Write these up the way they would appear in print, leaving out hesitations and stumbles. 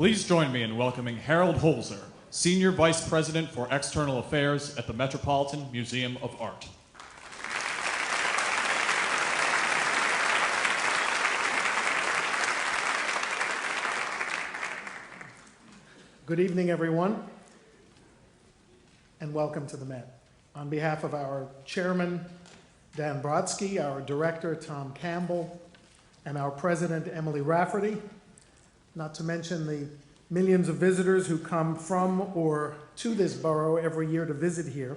Please join me in welcoming Harold Holzer, Senior Vice President for External Affairs at the Metropolitan Museum of Art. Good evening, everyone, and welcome to the Met. On behalf of our chairman, Dan Brodsky, our director, Tom Campbell, and our president, Emily Rafferty, not to mention the millions of visitors who come from or to this borough every year to visit here,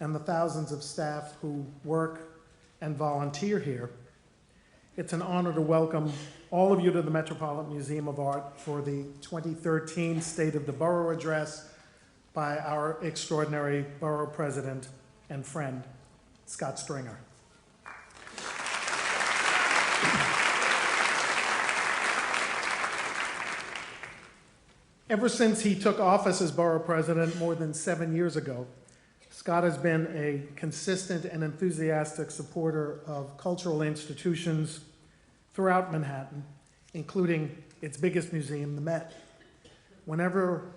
and the thousands of staff who work and volunteer here, it's an honor to welcome all of you to the Metropolitan Museum of Art for the 2013 State of the Borough Address by our extraordinary borough president and friend, Scott Stringer. Ever since he took office as borough president more than 7 years ago, Scott has been a consistent and enthusiastic supporter of cultural institutions throughout Manhattan, including its biggest museum, the Met. Whenever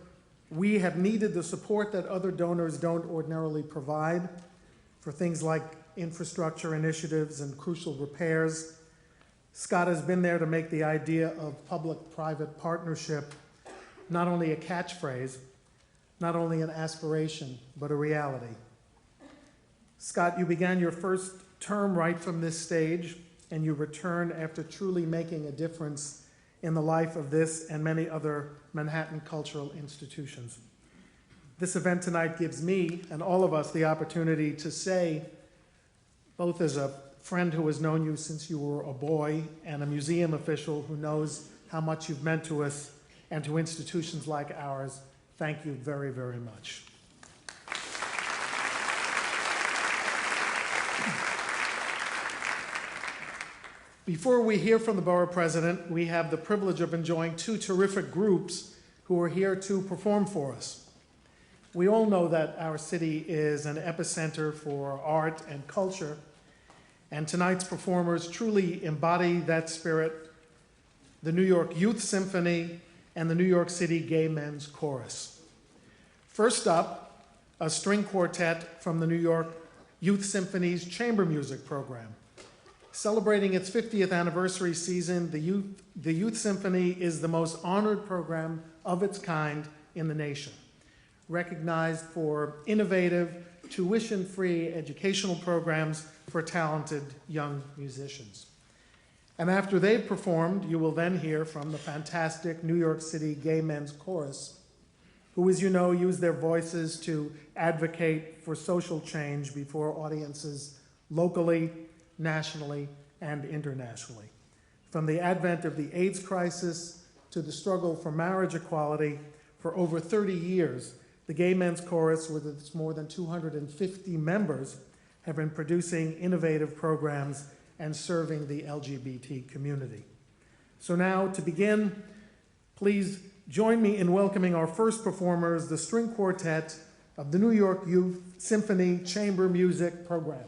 we have needed the support that other donors don't ordinarily provide for things like infrastructure initiatives and crucial repairs, Scott has been there to make the idea of public-private partnership not only a catchphrase, not only an aspiration, but a reality. Scott, you began your first term right from this stage, and you return after truly making a difference in the life of this and many other Manhattan cultural institutions. This event tonight gives me and all of us the opportunity to say, both as a friend who has known you since you were a boy and a museum official who knows how much you've meant to us and to institutions like ours, thank you very, very much. Before we hear from the borough president, we have the privilege of enjoying two terrific groups who are here to perform for us. We all know that our city is an epicenter for art and culture, and tonight's performers truly embody that spirit: the New York Youth Symphony and the New York City Gay Men's Chorus. First up, a string quartet from the New York Youth Symphony's chamber music program. Celebrating its 50th anniversary season, the Youth Symphony is the most honored program of its kind in the nation, recognized for innovative, tuition-free educational programs for talented young musicians. And after they've performed, you will then hear from the fantastic New York City Gay Men's Chorus, who, as you know, use their voices to advocate for social change before audiences locally, nationally, and internationally. From the advent of the AIDS crisis to the struggle for marriage equality, for over 30 years, the Gay Men's Chorus, with its more than 250 members, have been producing innovative programs and serving the LGBT community. So now, to begin, please join me in welcoming our first performers, the string quartet of the New York Youth Symphony Chamber Music Program.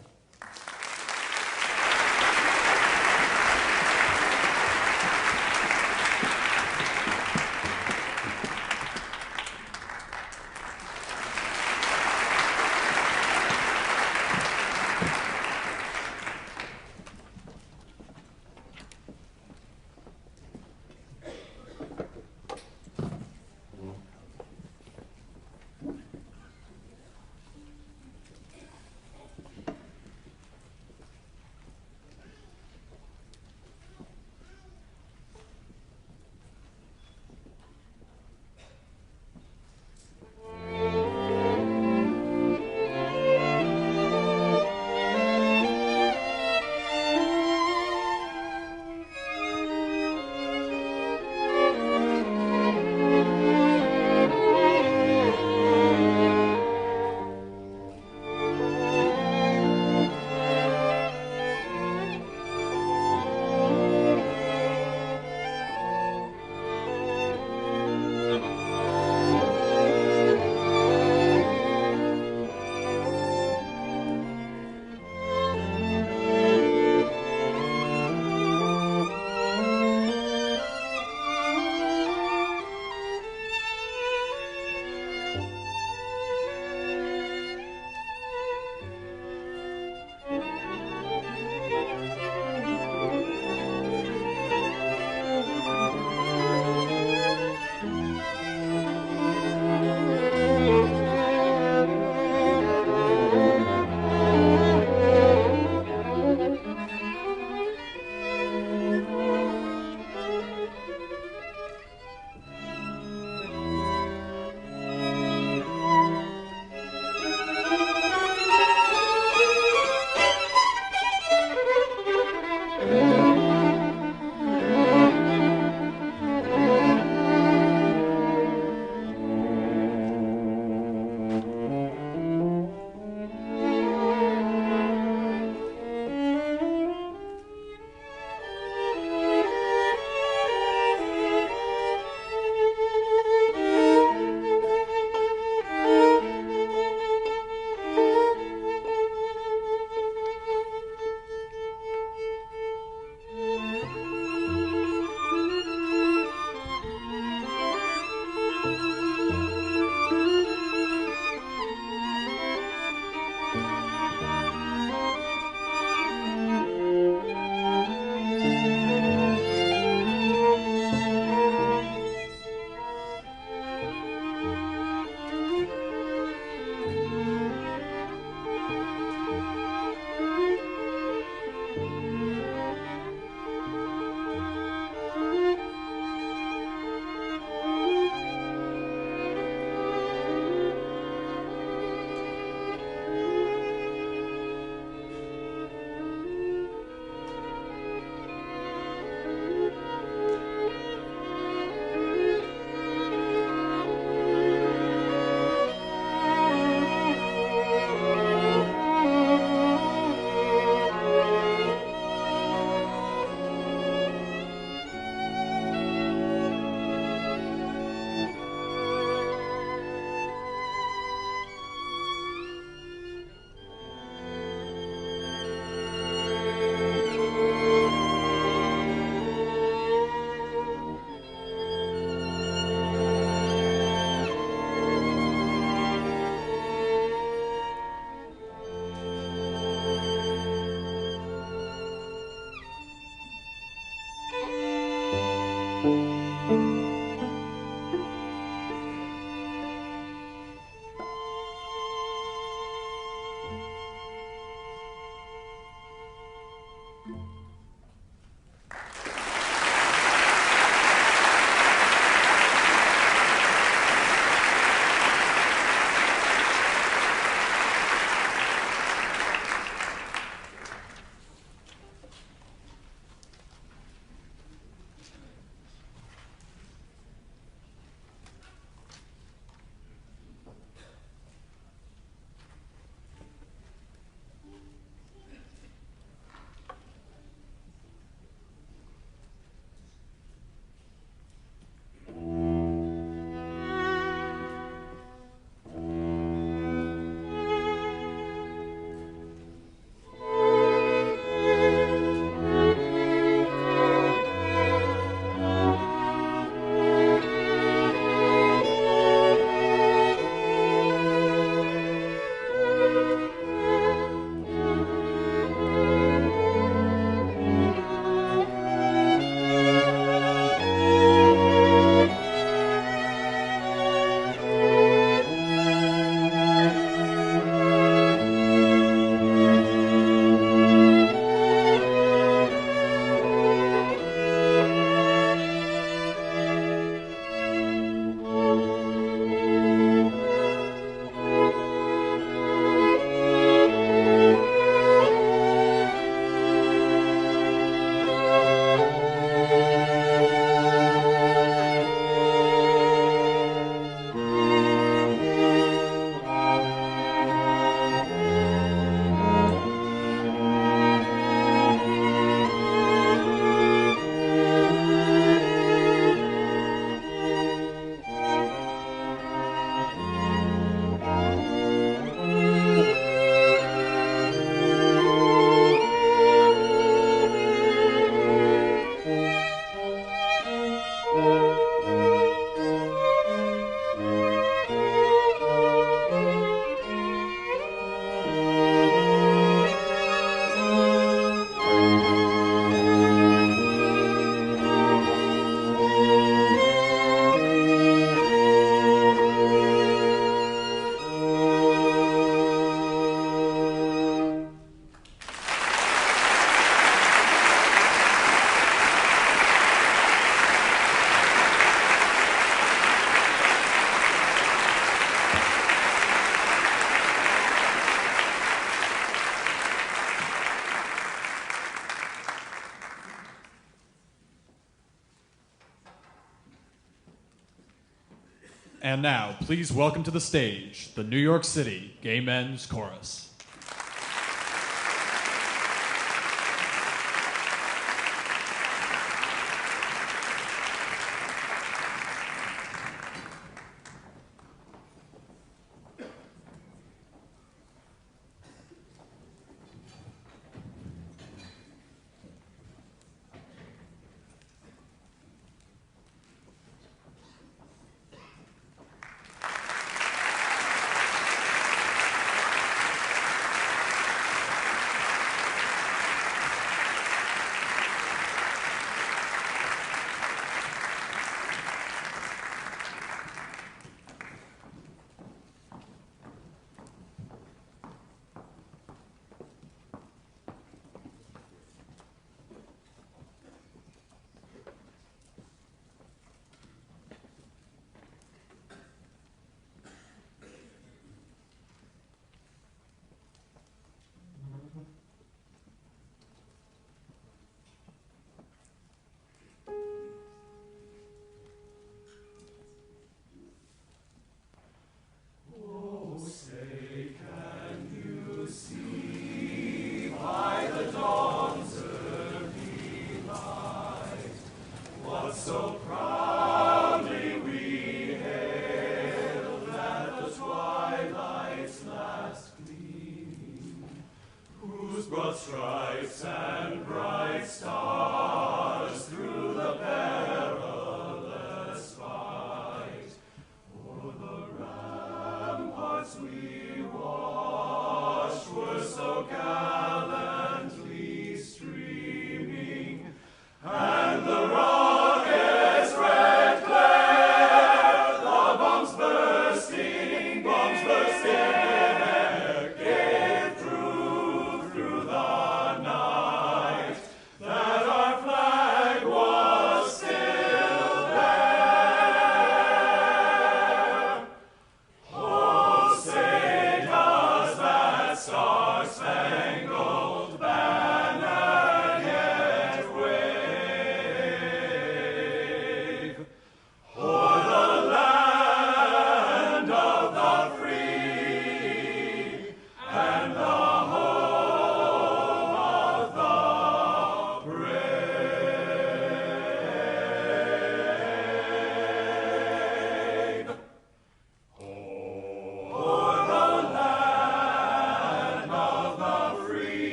And now, please welcome to the stage the New York City Gay Men's Chorus.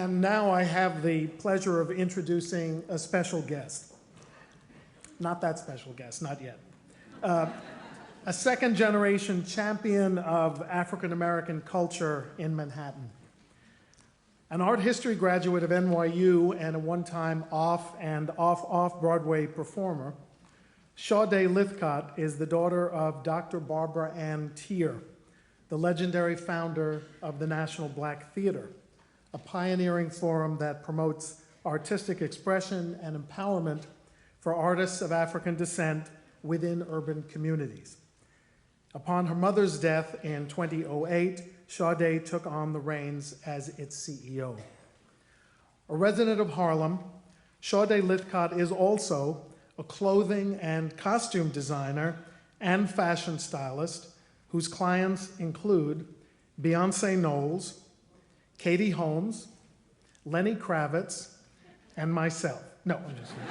And now I have the pleasure of introducing a special guest. Not that special guest, not yet. A second-generation champion of African-American culture in Manhattan. An art history graduate of NYU and a one-time off- and off-Broadway performer, Sade Lithcott is the daughter of Dr. Barbara Ann Tier, the legendary founder of the National Black Theater, a pioneering forum that promotes artistic expression and empowerment for artists of African descent within urban communities. Upon her mother's death in 2008, Sade took on the reins as its CEO. A resident of Harlem, Sade Lithcott is also a clothing and costume designer and fashion stylist whose clients include Beyonce Knowles, Katie Holmes, Lenny Kravitz, and myself. No, I'm just kidding.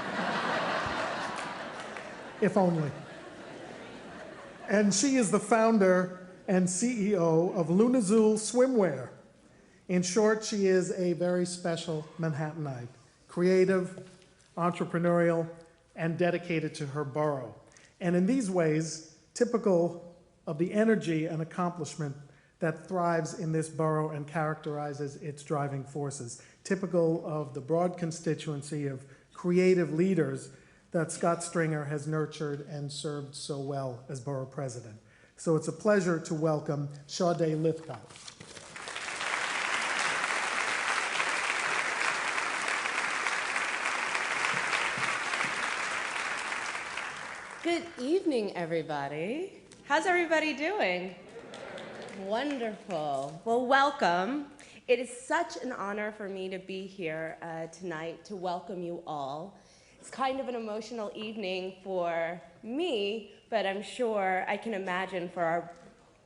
If only. And she is the founder and CEO of Lunazul Swimwear. In short, she is a very special Manhattanite, creative, entrepreneurial, and dedicated to her borough. And in these ways, typical of the energy and accomplishment that thrives in this borough and characterizes its driving forces, typical of the broad constituency of creative leaders that Scott Stringer has nurtured and served so well as borough president. So it's a pleasure to welcome Sade Lithcott. Good evening, everybody. How's everybody doing? Wonderful. Well, welcome. It is such an honor for me to be here tonight to welcome you all. It's kind of an emotional evening for me, but I'm sure I can imagine for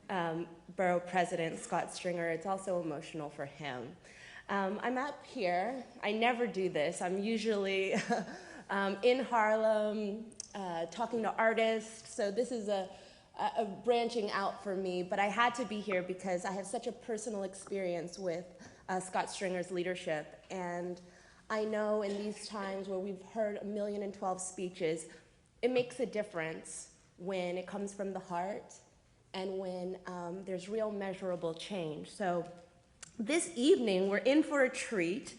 our Borough President, Scott Stringer, it's also emotional for him. I'm up here. I never do this. I'm usually in Harlem talking to artists, so this is a branching out for me, but I had to be here because I have such a personal experience with Scott Stringer's leadership. And I know in these times where we've heard 1,012 speeches, it makes a difference when it comes from the heart and when there's real measurable change. So this evening, we're in for a treat.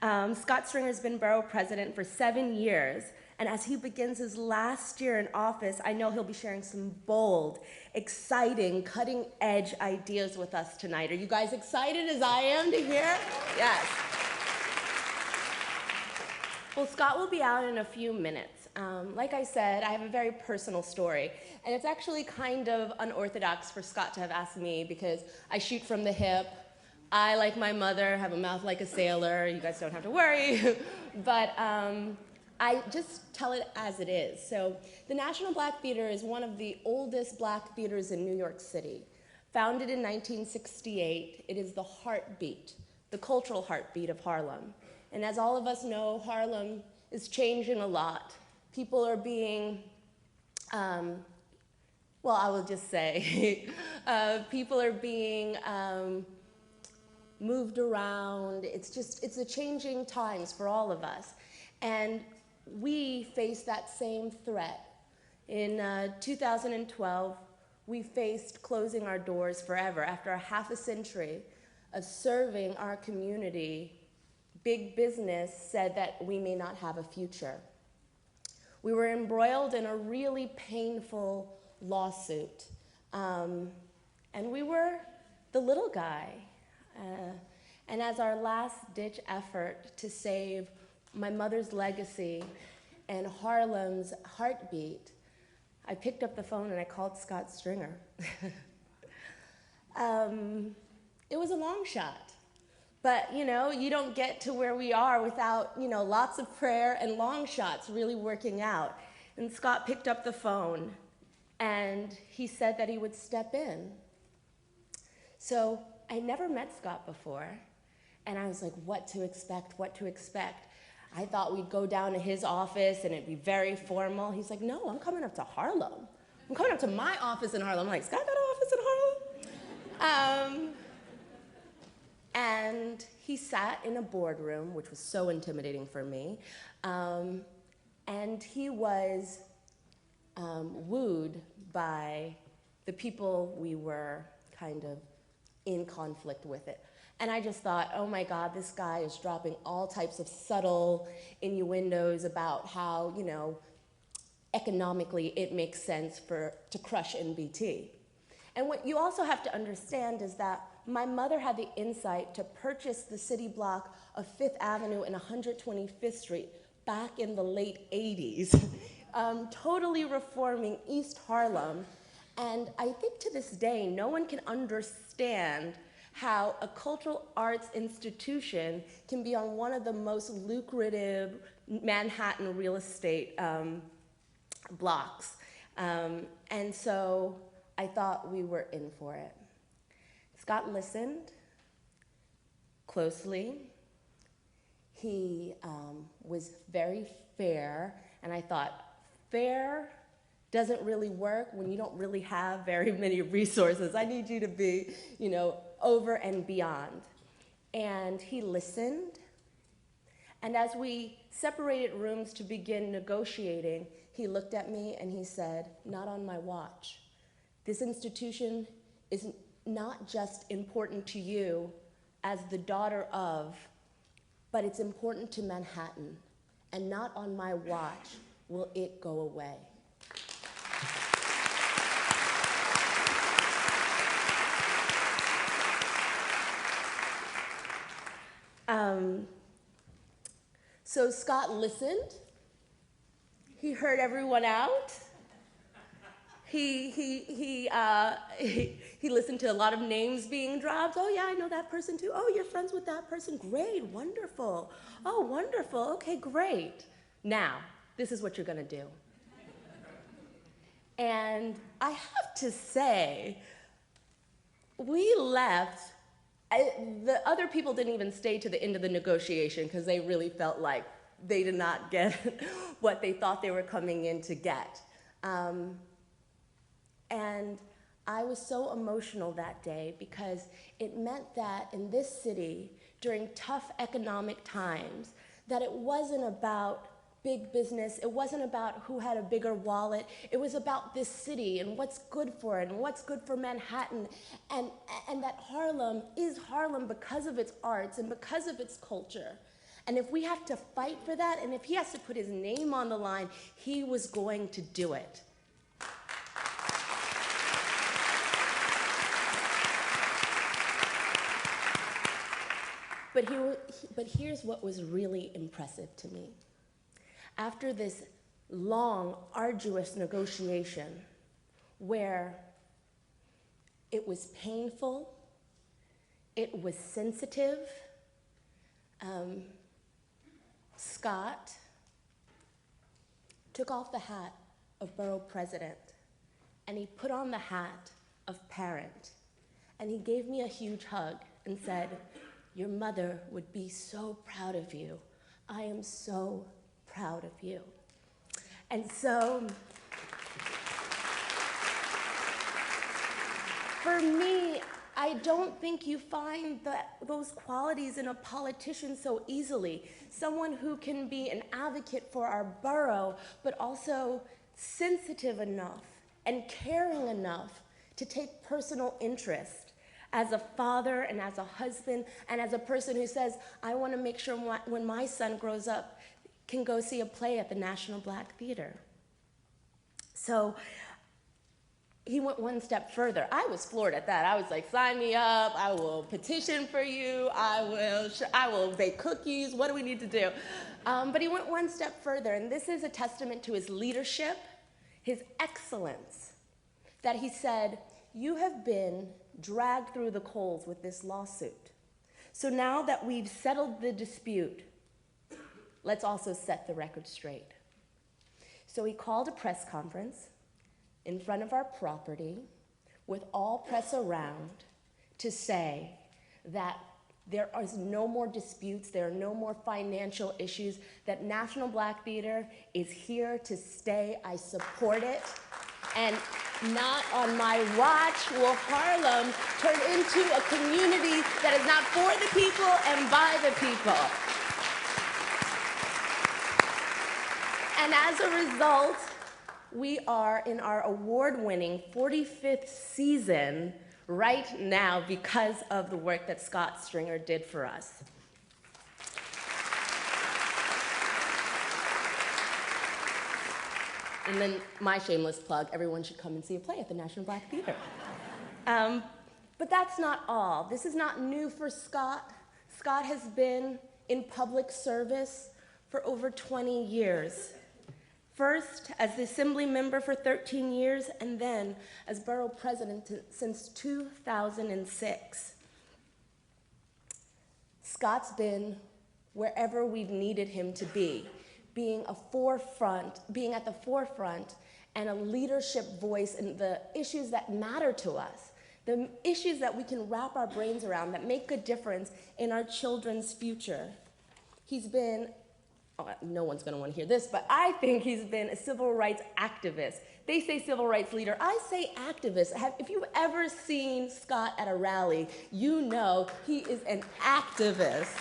Scott Stringer's been Borough President for 7 years. And as he begins his last year in office, I know he'll be sharing some bold, exciting, cutting-edge ideas with us tonight. Are you guys excited as I am to hear? Yes. Well, Scott will be out in a few minutes. Like I said, I have a very personal story. And it's actually kind of unorthodox for Scott to have asked me because I shoot from the hip. I, like my mother, have a mouth like a sailor. You guys don't have to worry. But I just tell it as it is. So the National Black Theater is one of the oldest black theaters in New York City. Founded in 1968, it is the heartbeat, the cultural heartbeat of Harlem. And as all of us know, Harlem is changing a lot. People are being, well, I will just say, people are being moved around. It's a changing times for all of us. And we face that same threat. In 2012, we faced closing our doors forever. After a half a century of serving our community, big business said that we may not have a future. We were embroiled in a really painful lawsuit. And we were the little guy. And as our last-ditch effort to save my mother's legacy and Harlem's heartbeat, I picked up the phone and I called Scott Stringer. It was a long shot, but you don't get to where we are without lots of prayer and long shots really working out. And Scott picked up the phone and he said that he would step in. So I never met Scott before, and I was like, what to expect? I thought we'd go down to his office and it'd be very formal. He's like, no, I'm coming up to Harlem. I'm coming up to my office in Harlem. I'm like, Scott got an office in Harlem? And he sat in a boardroom, which was so intimidating for me. And he was wooed by the people we were kind of in conflict with it. And I just thought, oh my God, this guy is dropping all types of subtle innuendos about how, economically it makes sense to crush NBT. And what you also have to understand is that my mother had the insight to purchase the city block of 5th Avenue and 125th Street back in the late 80s, totally reforming East Harlem. And I think to this day, no one can understand how a cultural arts institution can be on one of the most lucrative Manhattan real estate blocks. And so I thought we were in for it. Scott listened closely. He was very fair, and I thought, fair doesn't really work when you don't really have very many resources. I need you to be, over and beyond. And he listened. And as we separated rooms to begin negotiating, he looked at me and he said, not on my watch. This institution is not just important to you as the daughter of, but it's important to Manhattan. And not on my watch will it go away. So Scott listened. He heard everyone out. He listened to a lot of names being dropped. Oh yeah, I know that person too. Oh, you're friends with that person. Great, wonderful. Oh, wonderful. Okay, great. Now, this is what you're gonna do. And I have to say, we left. The other people didn't even stay to the end of the negotiation because they really felt like they did not get what they thought they were coming in to get. And I was so emotional that day because it meant that in this city, during tough economic times, that it wasn't about big business, it wasn't about who had a bigger wallet, it was about this city and what's good for it and what's good for Manhattan, and that Harlem is Harlem because of its arts and because of its culture. And if we have to fight for that, and if he has to put his name on the line, he was going to do it. But here's what was really impressive to me. After this long, arduous negotiation, where it was painful, it was sensitive, Scott took off the hat of Borough President, and he put on the hat of parent, and he gave me a huge hug and said, "Your mother would be so proud of you. I am so proud of you." And so, for me, I don't think you find those qualities in a politician so easily. Someone who can be an advocate for our borough, but also sensitive enough and caring enough to take personal interest as a father and as a husband and as a person who says, I want to make sure when my son grows up, can go see a play at the National Black Theater. So he went one step further. I was floored at that. I was like, sign me up. I will petition for you. I will bake cookies. What do we need to do? But he went one step further, and this is a testament to his leadership, his excellence, that he said, you have been dragged through the coals with this lawsuit. So now that we've settled the dispute, let's also set the record straight. So he called a press conference in front of our property with all press around to say that there is no more disputes, there are no more financial issues, that National Black Theater is here to stay. I support it. And not on my watch will Harlem turn into a community that is not for the people and by the people. And as a result, we are in our award-winning 45th season right now because of the work that Scott Stringer did for us. And then my shameless plug, everyone should come and see a play at the National Black Theater. But that's not all. This is not new for Scott. Scott has been in public service for over 20 years. First, as the Assembly member for 13 years, and then as Borough President since 2006. Scott's been wherever we've needed him to be, being at the forefront and a leadership voice in the issues that matter to us, the issues that we can wrap our brains around that make a difference in our children's future. He's been, no one's gonna wanna hear this, but I think he's been a civil rights activist. They say civil rights leader, I say activist. If you've ever seen Scott at a rally, you know he is an activist.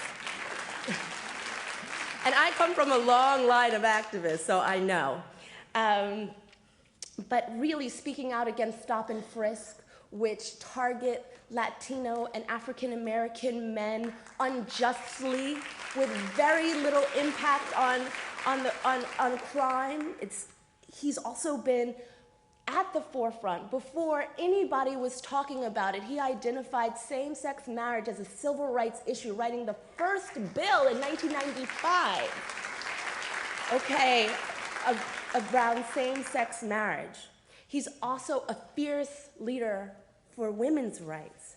And I come from a long line of activists, so I know. But really speaking out against stop and frisk, which target Latino and African American men unjustly with very little impact on crime. He's also been at the forefront. Before anybody was talking about it, he identified same-sex marriage as a civil rights issue, writing the first bill in 1995, around same-sex marriage. He's also a fierce leader for women's rights,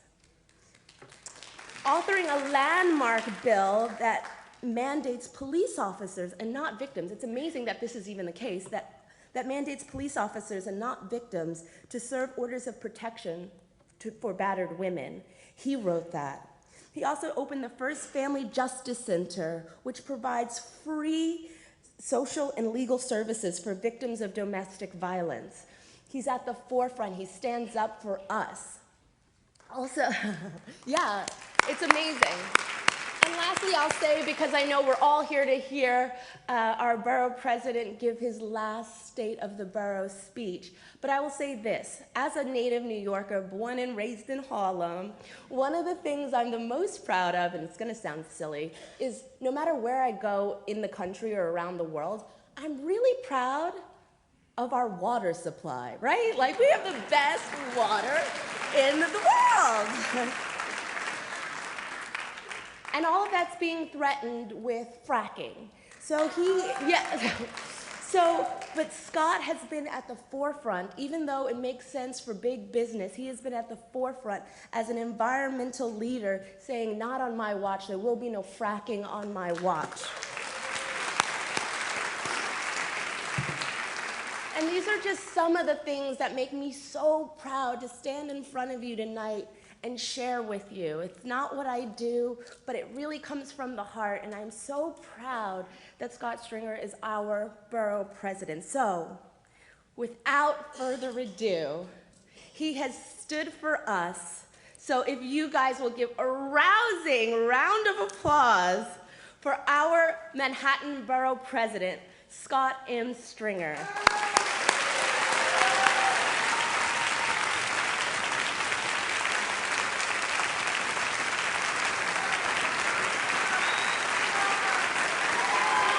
authoring a landmark bill that mandates police officers and not victims. It's amazing that this is even the case, that mandates police officers and not victims to serve orders of protection for battered women. He wrote that. He also opened the first Family Justice Center, which provides free social and legal services for victims of domestic violence. He's at the forefront. He stands up for us. Also, yeah, it's amazing. And lastly, I'll say, because I know we're all here to hear our borough president give his last State of the Borough speech, but I will say this. As a native New Yorker, born and raised in Harlem, one of the things I'm the most proud of, and it's going to sound silly, is no matter where I go in the country or around the world, I'm really proud of our water supply, right? Like, we have the best water in the world. And all of that's being threatened with fracking. But Scott has been at the forefront, even though it makes sense for big business, he has been at the forefront as an environmental leader saying, not on my watch, there will be no fracking on my watch. And these are just some of the things that make me so proud to stand in front of you tonight and share with you. It's not what I do, but it really comes from the heart, and I'm so proud that Scott Stringer is our borough president. So, without further ado, he has stood for us. So if you guys will give a rousing round of applause for our Manhattan Borough President, Scott M. Stringer.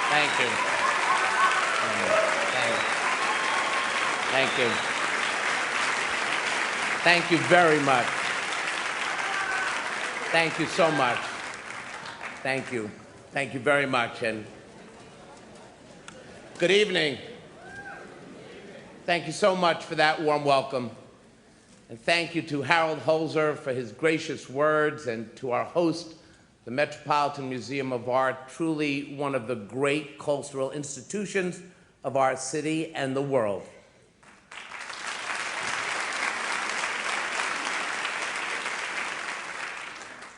Thank you. Thank you. Thank you very much. Thank you so much. Thank you. Thank you very much. And good evening. Thank you so much for that warm welcome. And thank you to Harold Holzer for his gracious words, and to our host, the Metropolitan Museum of Art, truly one of the great cultural institutions of our city and the world.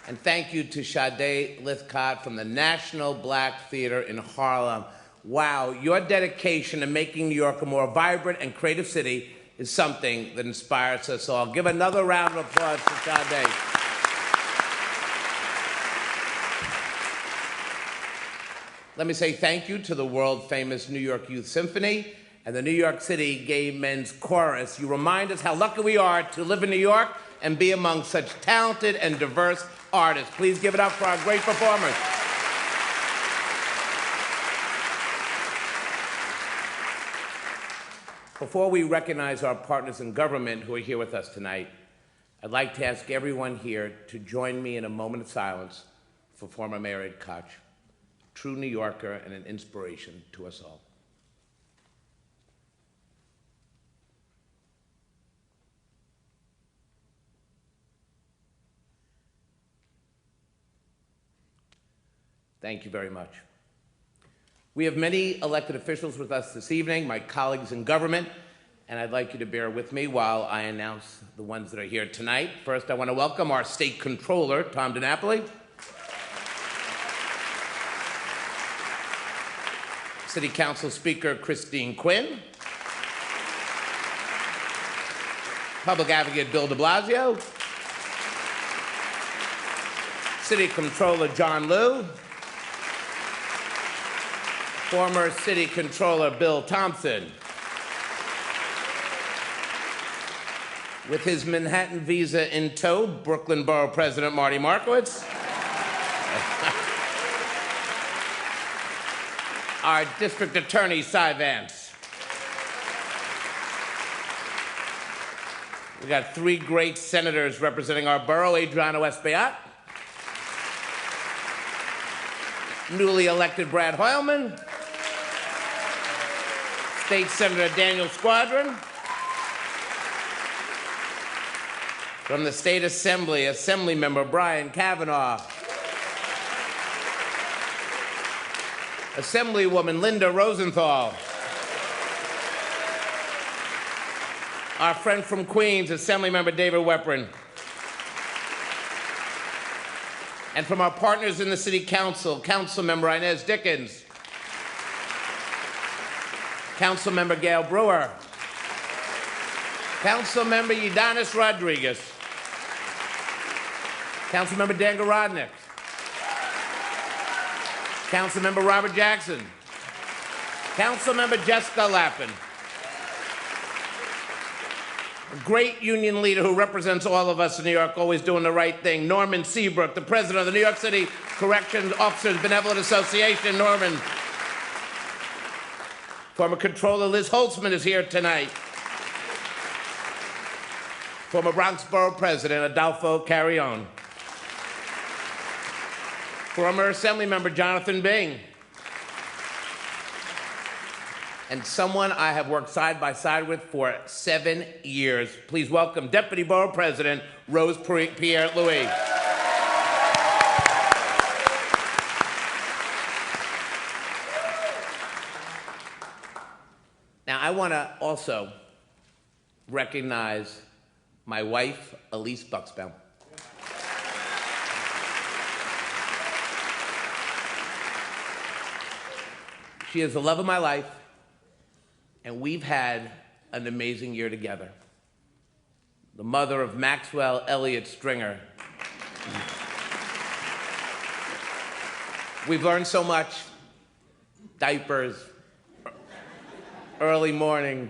And thank you to Sade Lithcott from the National Black Theater in Harlem. Wow, your dedication to making New York a more vibrant and creative city is something that inspires us all. Give another round of applause to Sade. Let me say thank you to the world-famous New York Youth Symphony and the New York City Gay Men's Chorus. You remind us how lucky we are to live in New York and be among such talented and diverse artists. Please give it up for our great performers. Before we recognize our partners in government who are here with us tonight, I'd like to ask everyone here to join me in a moment of silence for former Mayor Ed Koch, a true New Yorker and an inspiration to us all. Thank you very much. We have many elected officials with us this evening, my colleagues in government, and I'd like you to bear with me while I announce the ones that are here tonight. First, I want to welcome our State Controller, Tom DiNapoli, City Council Speaker Christine Quinn, Public Advocate Bill de Blasio, City Controller John Liu, former City Controller Bill Thompson, with his Manhattan visa in tow, Brooklyn Borough President Marty Markowitz, our District Attorney Cy Vance. We got three great senators representing our borough: Adriano Espaillat, newly elected Brad Hoylman, State Senator Daniel Squadron, From the State Assembly, Assemblymember Brian Kavanaugh. Assemblywoman Linda Rosenthal. Our friend from Queens, Assemblymember David Weprin. And from our partners in the City Council, Councilmember Inez Dickens. Councilmember Gail Brewer. Councilmember Ydanis Rodriguez. Councilmember Dan Garodnick. Councilmember Robert Jackson. Councilmember Jessica Lappin. A great union leader who represents all of us in New York, always doing the right thing. Norman Seabrook, the president of the New York City Corrections Officers Benevolent Association. Norman. Former Controller Liz Holtzman is here tonight. Former Bronx Borough President Adolfo Carrion. Former Assemblymember Jonathan Bing. And someone I have worked side by side with for 7 years. Please welcome Deputy Borough President Rose Pierre-Louis. Now, I want to also recognize my wife, Elise Buxbaum. She is the love of my life, and we've had an amazing year together. The mother of Maxwell Elliott Stringer. We've learned so much. Diapers, early morning,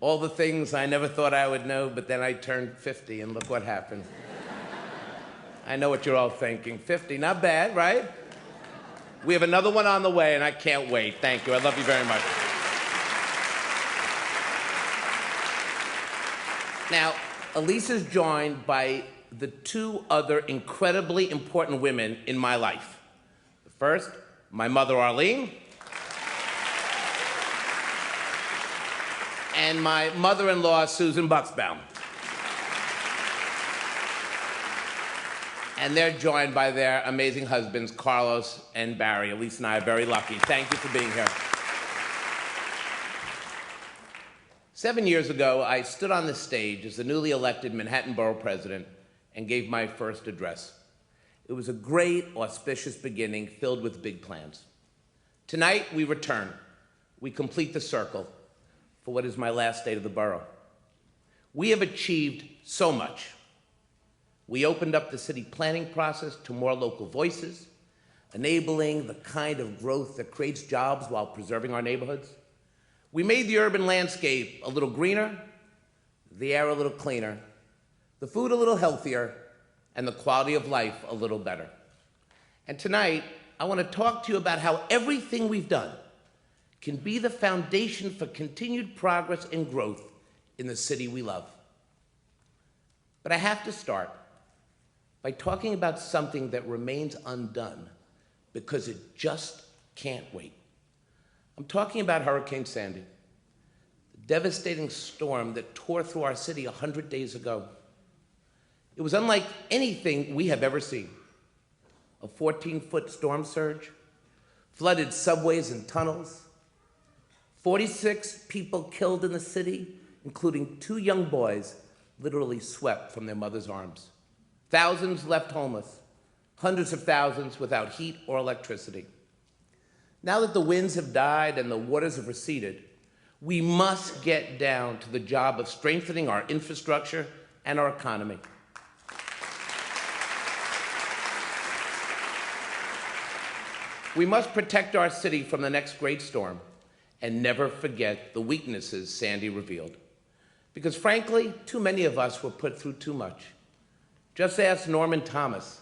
all the things I never thought I would know, but then I turned 50, and look what happened. I know what you're all thinking. 50, not bad, right? We have another one on the way, and I can't wait. Thank you. I love you very much. Now, Elise is joined by the 2 other incredibly important women in my life. The first, my mother, Arlene, and my mother-in-law, Susan Buxbaum. And they're joined by their amazing husbands, Carlos and Barry. Elise and I are very lucky. Thank you for being here. 7 years ago, I stood on this stage as the newly elected Manhattan Borough President and gave my first address. It was a great, auspicious beginning filled with big plans. Tonight, we return. We complete the circle for what is my last State of the Borough. We have achieved so much. We opened up the city planning process to more local voices, enabling the kind of growth that creates jobs while preserving our neighborhoods. We made the urban landscape a little greener, the air a little cleaner, the food a little healthier, and the quality of life a little better. And tonight, I want to talk to you about how everything we've done can be the foundation for continued progress and growth in the city we love. But I have to start by talking about something that remains undone because it just can't wait. I'm talking about Hurricane Sandy, the devastating storm that tore through our city 100 days ago. It was unlike anything we have ever seen. A 14-foot storm surge, flooded subways and tunnels, 46 people killed in the city, including 2 young boys literally swept from their mother's arms. Thousands left homeless, hundreds of thousands without heat or electricity. Now that the winds have died and the waters have receded, we must get down to the job of strengthening our infrastructure and our economy. We must protect our city from the next great storm and never forget the weaknesses Sandy revealed. Because frankly, too many of us were put through too much. Just ask Norman Thomas.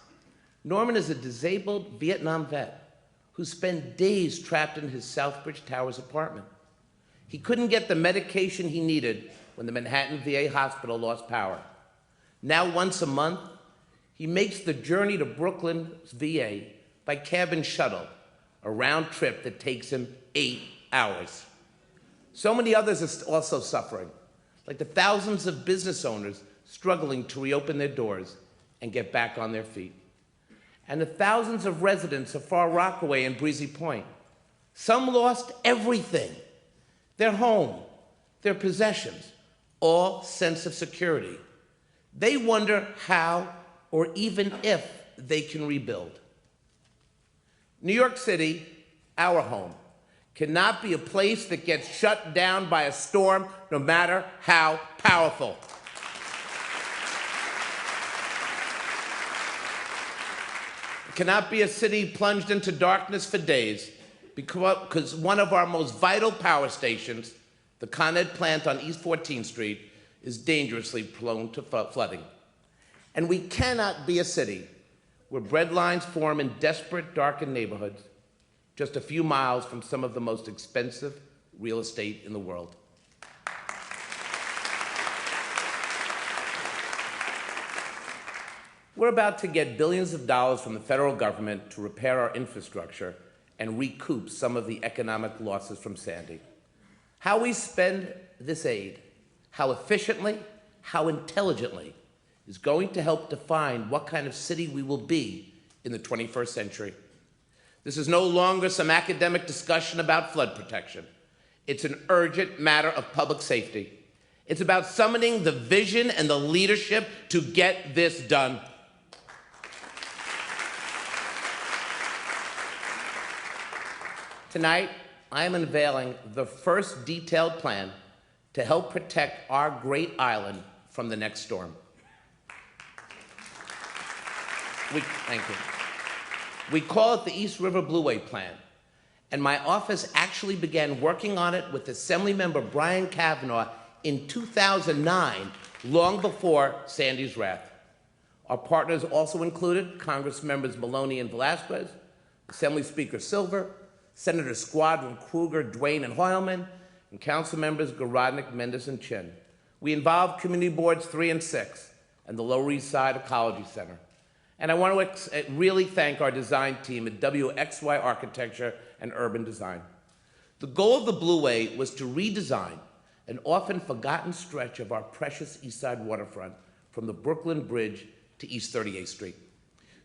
Norman is a disabled Vietnam vet who spent days trapped in his Southbridge Towers apartment. He couldn't get the medication he needed when the Manhattan VA hospital lost power. Now, once a month, he makes the journey to Brooklyn's VA by cab and shuttle, a round trip that takes him 8 hours. So many others are also suffering, like the thousands of business owners struggling to reopen their doors and get back on their feet. And the thousands of residents of Far Rockaway and Breezy Point. Some lost everything, their home, their possessions, all sense of security. They wonder how or even if they can rebuild. New York City, our home, cannot be a place that gets shut down by a storm, no matter how powerful. It cannot be a city plunged into darkness for days because one of our most vital power stations, the Con Ed plant on East 14th Street, is dangerously prone to flooding. And we cannot be a city where bread lines form in desperate, darkened neighborhoods just a few miles from some of the most expensive real estate in the world. We're about to get billions of dollars from the federal government to repair our infrastructure and recoup some of the economic losses from Sandy. How we spend this aid, how efficiently, how intelligently, is going to help define what kind of city we will be in the 21st century. This is no longer some academic discussion about flood protection. It's an urgent matter of public safety. It's about summoning the vision and the leadership to get this done. Tonight, I am unveiling the first detailed plan to help protect our great island from the next storm. Thank you. We call it the East River Blueway Plan, and my office actually began working on it with Assemblymember Brian Kavanaugh in 2009, long before Sandy's wrath. Our partners also included Congress members Maloney and Velasquez, Assembly Speaker Silver, Senator Squadron, Kruger, Duane, and Hoylman, and Council members Garodnick, Mendes, and Chin. We involved Community Boards 3 and 6 and the Lower East Side Ecology Center. And I want to really thank our design team at WXY Architecture and Urban Design. The goal of the Blueway was to redesign an often forgotten stretch of our precious East Side waterfront from the Brooklyn Bridge to East 38th Street.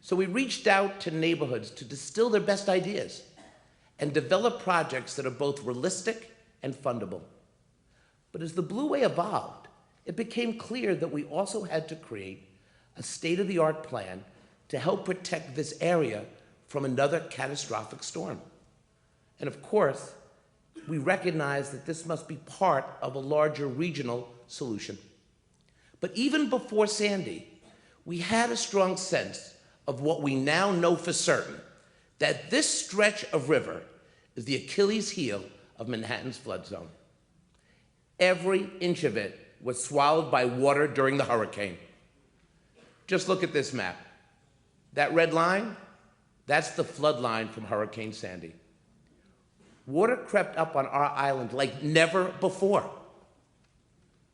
So we reached out to neighborhoods to distill their best ideas and develop projects that are both realistic and fundable. But as the Blueway evolved, it became clear that we also had to create a state-of-the-art plan to help protect this area from another catastrophic storm. And of course, we recognize that this must be part of a larger regional solution. But even before Sandy, we had a strong sense of what we now know for certain, that this stretch of river is the Achilles heel of Manhattan's flood zone. Every inch of it was swallowed by water during the hurricane. Just look at this map. That red line, that's the flood line from Hurricane Sandy. Water crept up on our island like never before.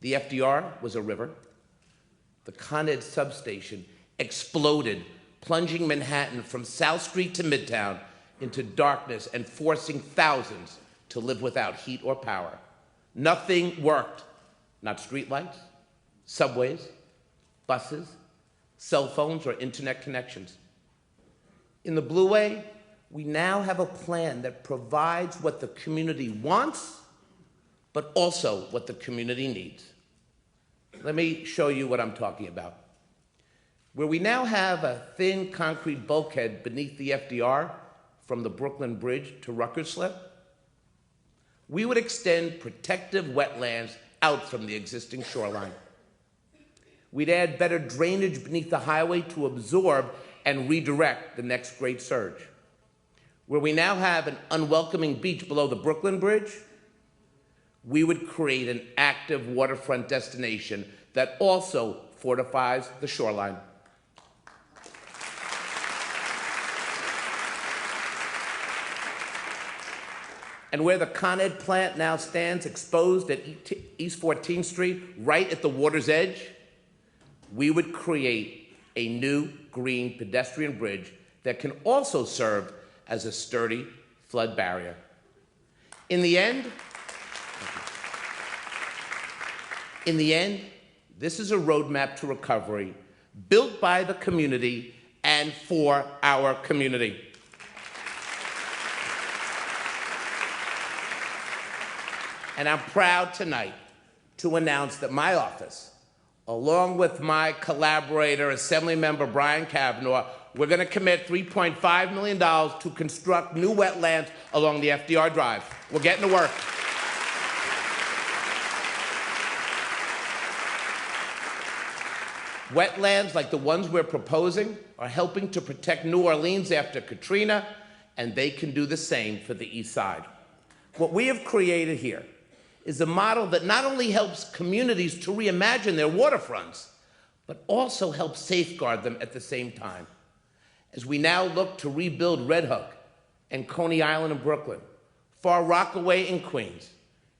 The FDR was a river. The Con Ed substation exploded, plunging Manhattan from South Street to Midtown into darkness and forcing thousands to live without heat or power. Nothing worked. Not streetlights, subways, buses, cell phones, or internet connections. In the Blueway, we now have a plan that provides what the community wants, but also what the community needs. Let me show you what I'm talking about. Where we now have a thin concrete bulkhead beneath the FDR from the Brooklyn Bridge to Rutgers Slip, we would extend protective wetlands out from the existing shoreline. We'd add better drainage beneath the highway to absorb and redirect the next great surge. Where we now have an unwelcoming beach below the Brooklyn Bridge, we would create an active waterfront destination that also fortifies the shoreline. And where the Con Ed plant now stands exposed at East 14th Street, right at the water's edge, we would create a new green pedestrian bridge that can also serve as a sturdy flood barrier. In the end, This is a roadmap to recovery built by the community and for our community. And I'm proud tonight to announce that my office, along with my collaborator, Assemblymember Brian Kavanaugh, we're going to commit $3.5 million to construct new wetlands along the FDR Drive. We're getting to work. Wetlands like the ones we're proposing are helping to protect New Orleans after Katrina, and they can do the same for the East Side. What we have created here is a model that not only helps communities to reimagine their waterfronts, but also helps safeguard them at the same time. As we now look to rebuild Red Hook and Coney Island in Brooklyn, Far Rockaway in Queens,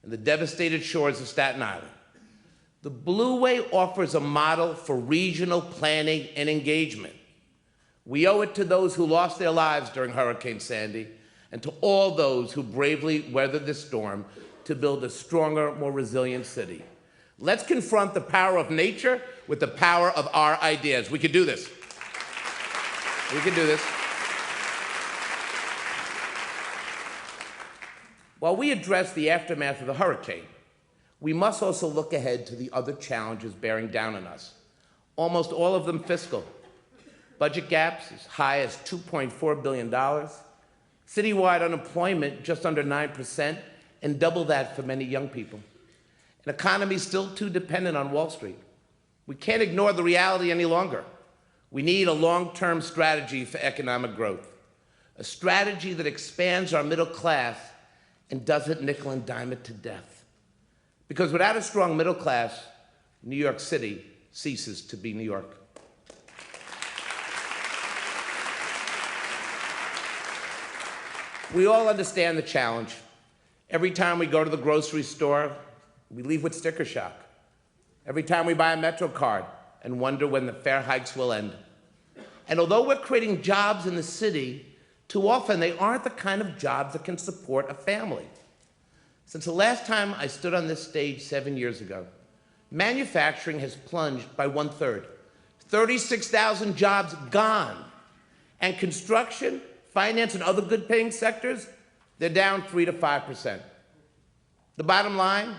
and the devastated shores of Staten Island, the Blueway offers a model for regional planning and engagement. We owe it to those who lost their lives during Hurricane Sandy and to all those who bravely weathered the storm to build a stronger, more resilient city. Let's confront the power of nature with the power of our ideas. We can do this. We can do this. While we address the aftermath of the hurricane, we must also look ahead to the other challenges bearing down on us, almost all of them fiscal. Budget gaps as high as $2.4 billion, citywide unemployment just under 9%, and double that for many young people. An economy still too dependent on Wall Street. We can't ignore the reality any longer. We need a long-term strategy for economic growth, a strategy that expands our middle class and doesn't nickel and dime it to death. Because without a strong middle class, New York City ceases to be New York. We all understand the challenge. Every time we go to the grocery store, we leave with sticker shock. Every time we buy a Metro card and wonder when the fare hikes will end. And although we're creating jobs in the city, too often they aren't the kind of jobs that can support a family. Since the last time I stood on this stage 7 years ago, manufacturing has plunged by 1/3. 36,000 jobs gone. And construction, finance, and other good-paying sectors, they're down 3 to 5%. The bottom line,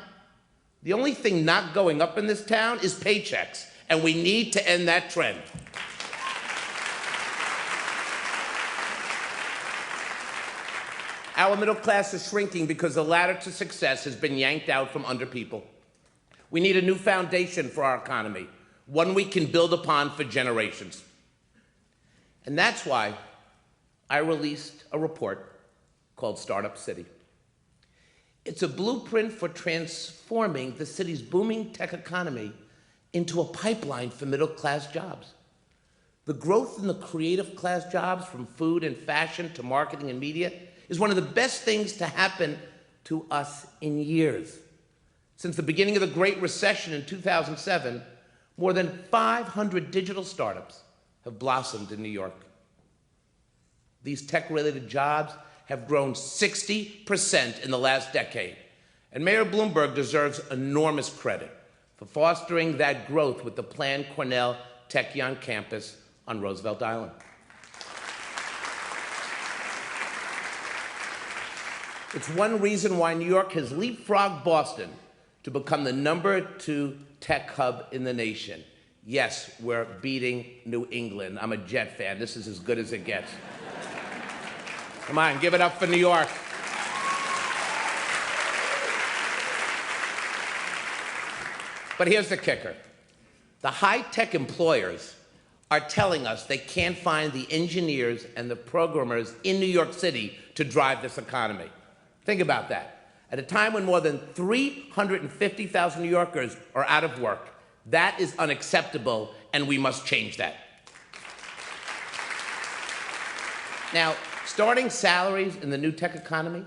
the only thing not going up in this town is paychecks, and we need to end that trend. Our middle class is shrinking because the ladder to success has been yanked out from under people. We need a new foundation for our economy, one we can build upon for generations. And that's why I released a report called Startup City. It's a blueprint for transforming the city's booming tech economy into a pipeline for middle-class jobs. The growth in the creative class jobs, from food and fashion to marketing and media, is one of the best things to happen to us in years. Since the beginning of the Great Recession in 2007, more than 500 digital startups have blossomed in New York. These tech-related jobs have grown 60% in the last decade, and Mayor Bloomberg deserves enormous credit for fostering that growth with the planned Cornell Technion campus on Roosevelt Island. It's one reason why New York has leapfrogged Boston to become the #2 tech hub in the nation. Yes, we're beating New England. I'm a Jet fan. This is as good as it gets. Come on, give it up for New York. But here's the kicker. The high-tech employers are telling us they can't find the engineers and the programmers in New York City to drive this economy. Think about that. At a time when more than 350,000 New Yorkers are out of work, that is unacceptable, and we must change that. Now, starting salaries in the new tech economy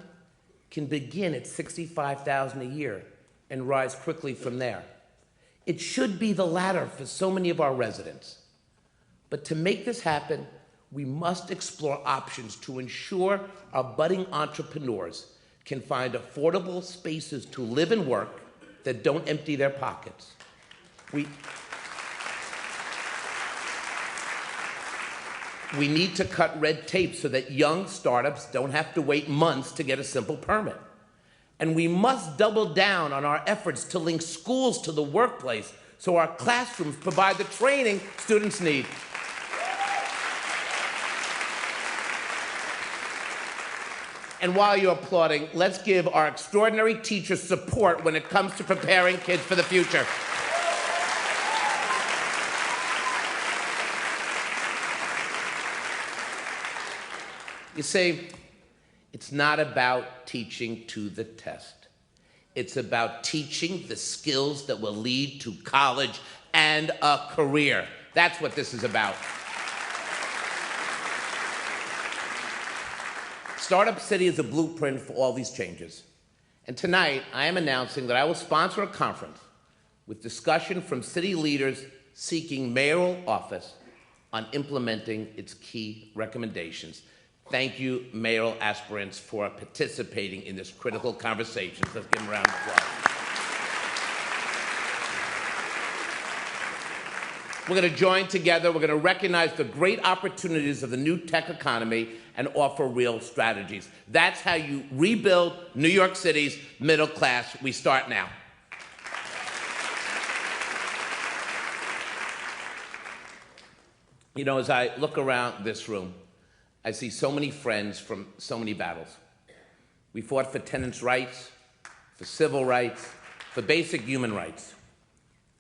can begin at $65,000 a year and rise quickly from there. It should be the latter for so many of our residents. But to make this happen, we must explore options to ensure our budding entrepreneurs can find affordable spaces to live and work that don't empty their pockets. We need to cut red tape so that young startups don't have to wait months to get a simple permit. And we must double down on our efforts to link schools to the workplace so our classrooms provide the training students need. And while you're applauding, let's give our extraordinary teachers support when it comes to preparing kids for the future. You see, it's not about teaching to the test. It's about teaching the skills that will lead to college and a career. That's what this is about. Startup City is a blueprint for all these changes. And tonight, I am announcing that I will sponsor a conference with discussion from city leaders seeking mayoral office on implementing its key recommendations. Thank you, mayoral aspirants, for participating in this critical conversation. Let's give them a round of applause. We're going to join together. We're going to recognize the great opportunities of the new tech economy and offer real strategies. That's how you rebuild New York City's middle class. We start now. You know, as I look around this room, I see so many friends from so many battles. We fought for tenants' rights, for civil rights, for basic human rights.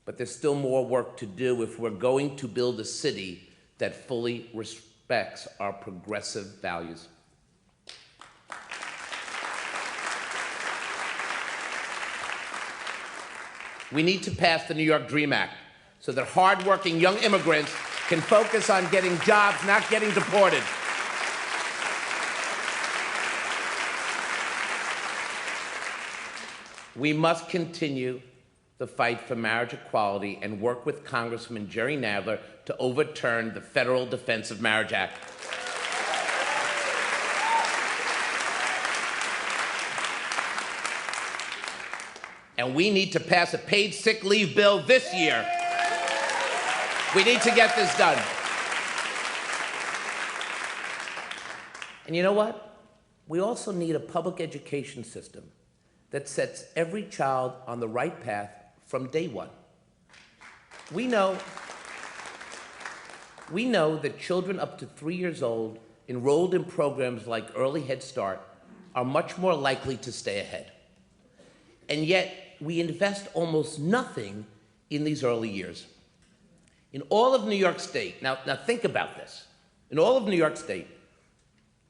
But there's still more work to do if we're going to build a city that fully respects our progressive values. We need to pass the New York Dream Act so that hardworking young immigrants can focus on getting jobs, not getting deported. We must continue the fight for marriage equality and work with Congressman Jerry Nadler to overturn the Federal Defense of Marriage Act. And we need to pass a paid sick leave bill this year. We need to get this done. And you know what? We also need a public education system that sets every child on the right path from day one. We know that children up to 3 years old enrolled in programs like Early Head Start are much more likely to stay ahead. And yet, we invest almost nothing in these early years. In all of New York State, now think about this. In all of New York State,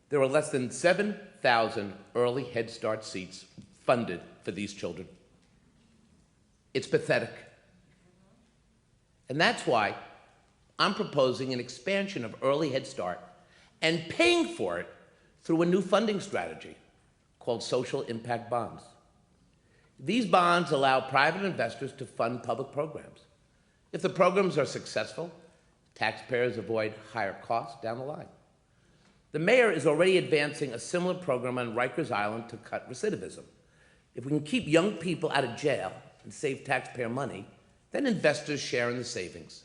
there are less than 7,000 Early Head Start seats funded for these children. It's pathetic. And that's why I'm proposing an expansion of Early Head Start and paying for it through a new funding strategy called social impact bonds. These bonds allow private investors to fund public programs. If the programs are successful, taxpayers avoid higher costs down the line. The mayor is already advancing a similar program on Rikers Island to cut recidivism. If we can keep young people out of jail and save taxpayer money, then investors share in the savings.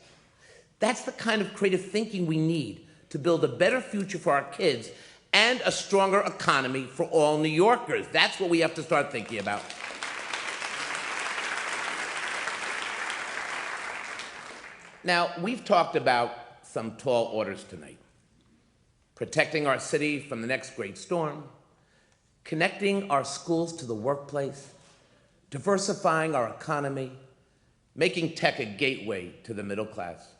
That's the kind of creative thinking we need to build a better future for our kids and a stronger economy for all New Yorkers. That's what we have to start thinking about. Now, we've talked about some tall orders tonight. Protecting our city from the next great storm, connecting our schools to the workplace, diversifying our economy, making tech a gateway to the middle class,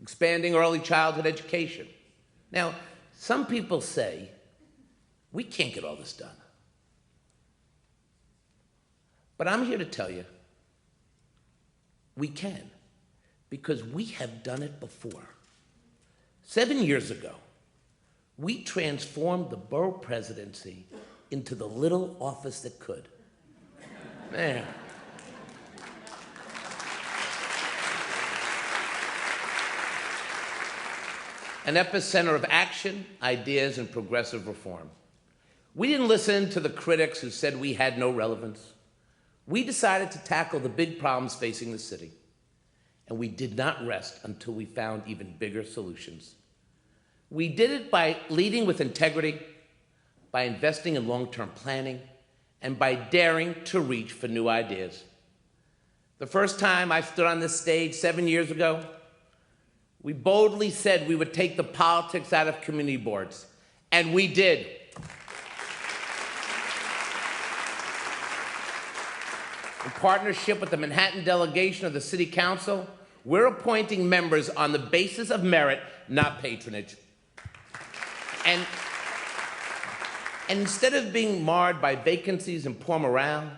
expanding early childhood education. Now, some people say, we can't get all this done. But I'm here to tell you, we can, because we have done it before. 7 years ago, we transformed the borough presidency into the little office that could. Man. An epicenter of action, ideas, and progressive reform. We didn't listen to the critics who said we had no relevance. We decided to tackle the big problems facing the city. and we did not rest until we found even bigger solutions. We did it by leading with integrity, by investing in long-term planning, and by daring to reach for new ideas. The first time I stood on this stage 7 years ago, we boldly said we would take the politics out of community boards, and we did. In partnership with the Manhattan delegation of the City Council, we're appointing members on the basis of merit, not patronage. And instead of being marred by vacancies and poor morale,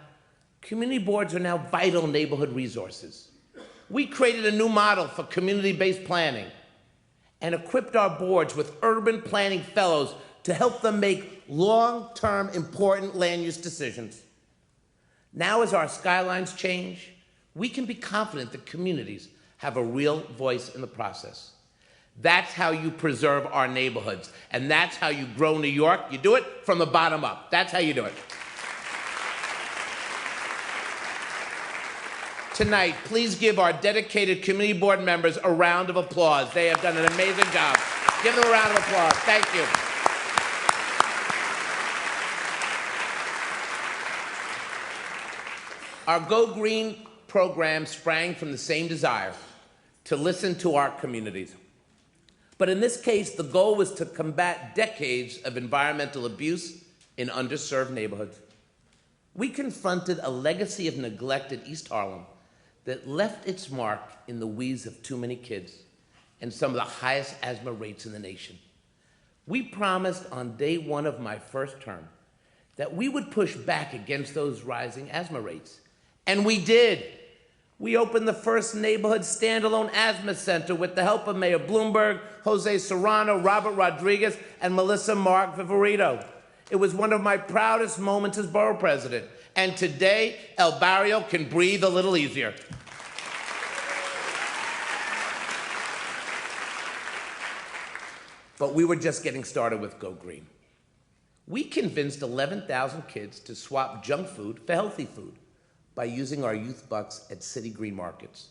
community boards are now vital neighborhood resources. We created a new model for community-based planning and equipped our boards with urban planning fellows to help them make long-term important land use decisions. Now, as our skylines change, we can be confident that communities have a real voice in the process. That's how you preserve our neighborhoods, and that's how you grow New York. You do it from the bottom up. That's how you do it. Tonight, please give our dedicated community board members a round of applause. They have done an amazing job. Give them a round of applause. Thank you. Our Go Green program sprang from the same desire to listen to our communities. But in this case, the goal was to combat decades of environmental abuse in underserved neighborhoods. We confronted a legacy of neglect in East Harlem that left its mark in the wheeze of too many kids and some of the highest asthma rates in the nation. We promised on day one of my first term that we would push back against those rising asthma rates. And we did. We opened the first neighborhood standalone asthma center with the help of Mayor Bloomberg, Jose Serrano, Robert Rodriguez, and Melissa Mark Viverito. It was one of my proudest moments as borough president. And today, El Barrio can breathe a little easier. But we were just getting started with Go Green. We convinced 11,000 kids to swap junk food for healthy food by using our youth bucks at city green markets.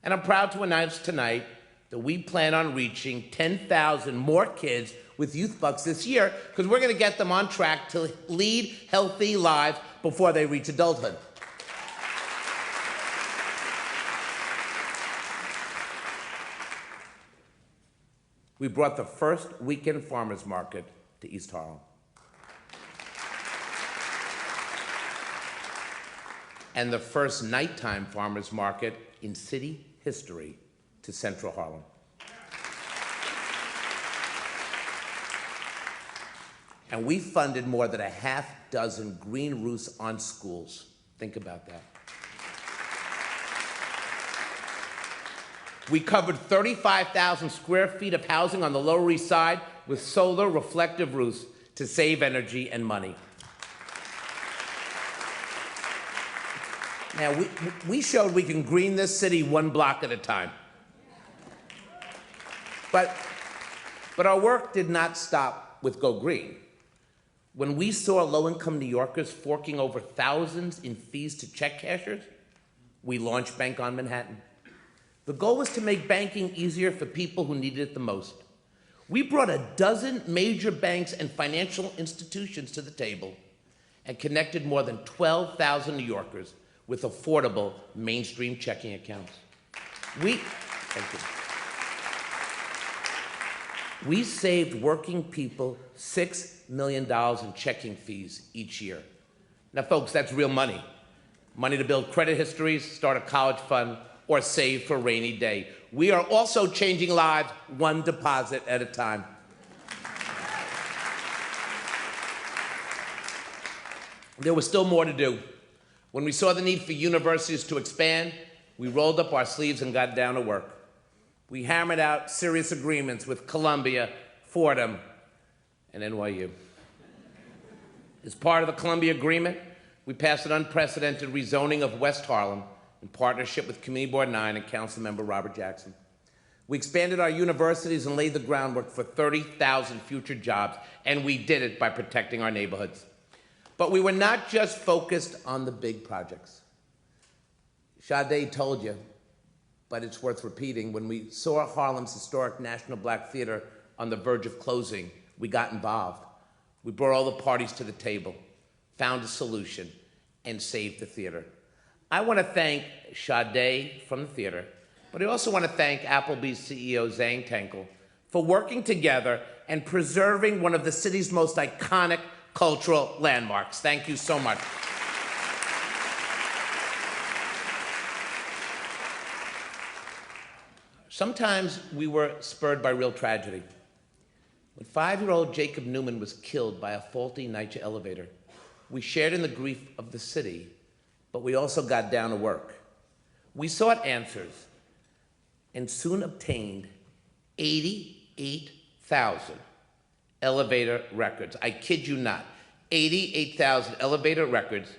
And I'm proud to announce tonight that we plan on reaching 10,000 more kids with youth bucks this year, because we're gonna get them on track to lead healthy lives before they reach adulthood. We brought the first weekend farmers market to East Harlem. And the first nighttime farmers market in city history to Central Harlem. And we funded more than a half dozen green roofs on schools. Think about that. We covered 35,000 square feet of housing on the Lower East Side with solar reflective roofs to save energy and money. Now, we showed we can green this city one block at a time. But our work did not stop with Go Green. When we saw low-income New Yorkers forking over thousands in fees to check cashers, we launched Bank on Manhattan. The goal was to make banking easier for people who needed it the most. We brought a dozen major banks and financial institutions to the table and connected more than 12,000 New Yorkers with affordable mainstream checking accounts. We saved working people $6 million in checking fees each year. Now, folks, that's real money. Money to build credit histories, start a college fund, or save for a rainy day. We are also changing lives one deposit at a time. There was still more to do. When we saw the need for universities to expand, we rolled up our sleeves and got down to work. We hammered out serious agreements with Columbia, Fordham, and NYU. As part of the Columbia Agreement, we passed an unprecedented rezoning of West Harlem in partnership with Community Board 9 and Councilmember Robert Jackson. We expanded our universities and laid the groundwork for 30,000 future jobs, and we did it by protecting our neighborhoods. But we were not just focused on the big projects. Sade told you, but it's worth repeating. When we saw Harlem's historic National Black Theater on the verge of closing, we got involved. We brought all the parties to the table, found a solution, and saved the theater. I want to thank Sade from the theater, but I also want to thank Applebee's CEO, Zhang Tenkel, for working together and preserving one of the city's most iconic cultural landmarks. Thank you so much. Sometimes we were spurred by real tragedy. When 5-year-old Jacob Newman was killed by a faulty NYCHA elevator, we shared in the grief of the city, but we also got down to work. We sought answers and soon obtained 88,000 elevator records. I kid you not, 88,000 elevator records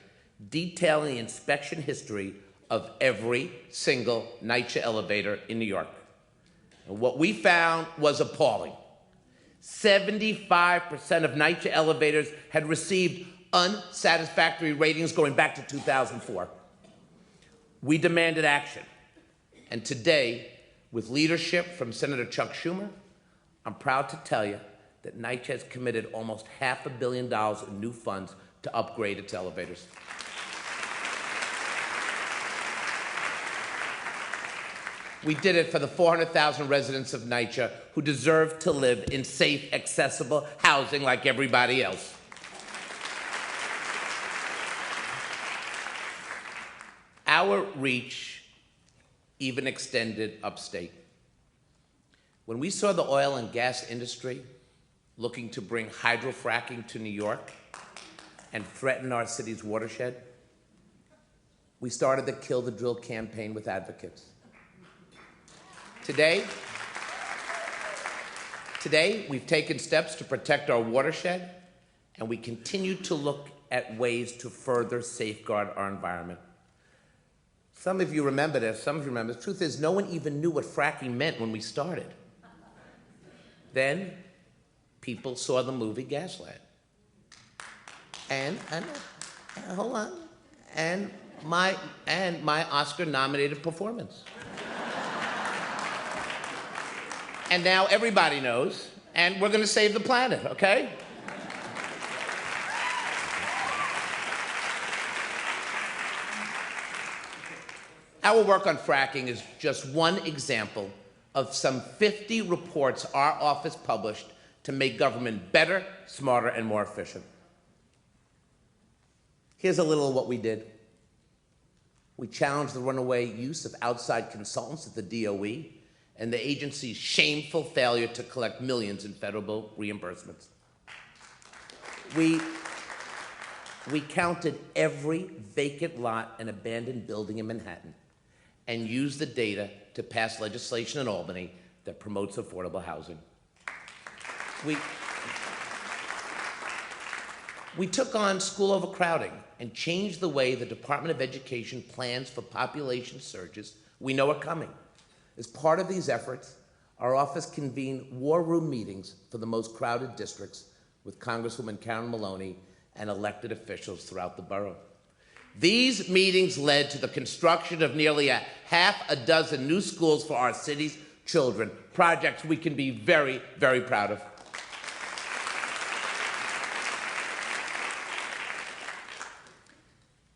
detailing the inspection history of every single NYCHA elevator in New York. And what we found was appalling. 75% of NYCHA elevators had received unsatisfactory ratings going back to 2004. We demanded action. And today, with leadership from Senator Chuck Schumer, I'm proud to tell you that NYCHA has committed almost $500 million in new funds to upgrade its elevators. We did it for the 400,000 residents of NYCHA who deserve to live in safe, accessible housing like everybody else. Our reach even extended upstate. When we saw the oil and gas industry looking to bring hydrofracking to New York and threaten our city's watershed, we started the Kill the Drill campaign with advocates. Today, we've taken steps to protect our watershed, and we continue to look at ways to further safeguard our environment. Some of you remember this, some of you remember. The truth is, no one even knew what fracking meant when we started. Then, people saw the movie Gaslight. And hold on, and my Oscar-nominated performance. And now everybody knows, and we're going to save the planet, okay? Our work on fracking is just one example of some 50 reports our office published to make government better, smarter, and more efficient. Here's a little of what we did. We challenged the runaway use of outside consultants at the DOE and the agency's shameful failure to collect millions in federal reimbursements. We counted every vacant lot and abandoned building in Manhattan and used the data to pass legislation in Albany that promotes affordable housing. We took on school overcrowding and changed the way the Department of Education plans for population surges we know are coming. As part of these efforts, our office convened war room meetings for the most crowded districts with Congresswoman Karen Maloney and elected officials throughout the borough. These meetings led to the construction of nearly a half a dozen new schools for our city's children, projects we can be very, very proud of.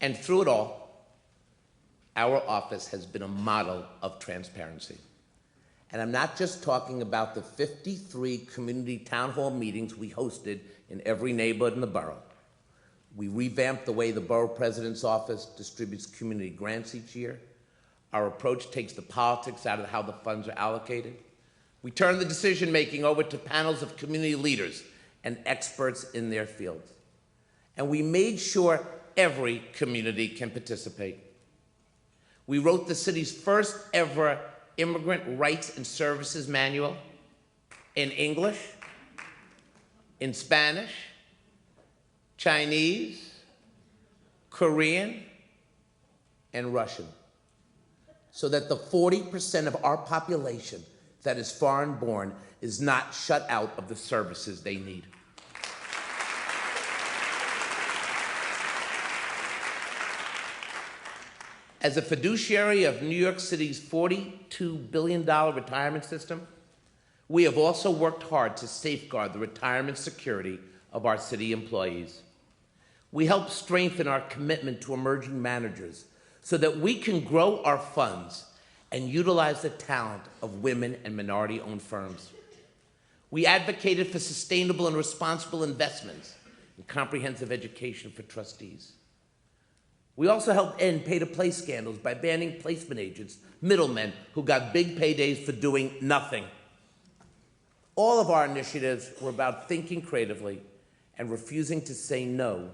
And through it all, our office has been a model of transparency. And I'm not just talking about the 53 community town hall meetings we hosted in every neighborhood in the borough. We revamped the way the borough president's office distributes community grants each year. Our approach takes the politics out of how the funds are allocated. We turn the decision-making over to panels of community leaders and experts in their fields. And we made sure every community can participate. We wrote the city's first ever immigrant rights and services manual in English, in Spanish, Chinese, Korean, and Russian, so that the 40% of our population that is foreign-born is not shut out of the services they need. As a fiduciary of New York City's $42 billion retirement system, we have also worked hard to safeguard the retirement security of our city employees. We help strengthen our commitment to emerging managers so that we can grow our funds and utilize the talent of women and minority-owned firms. We advocated for sustainable and responsible investments and comprehensive education for trustees. We also helped end pay-to-play scandals by banning placement agents, middlemen who got big paydays for doing nothing. All of our initiatives were about thinking creatively and refusing to say no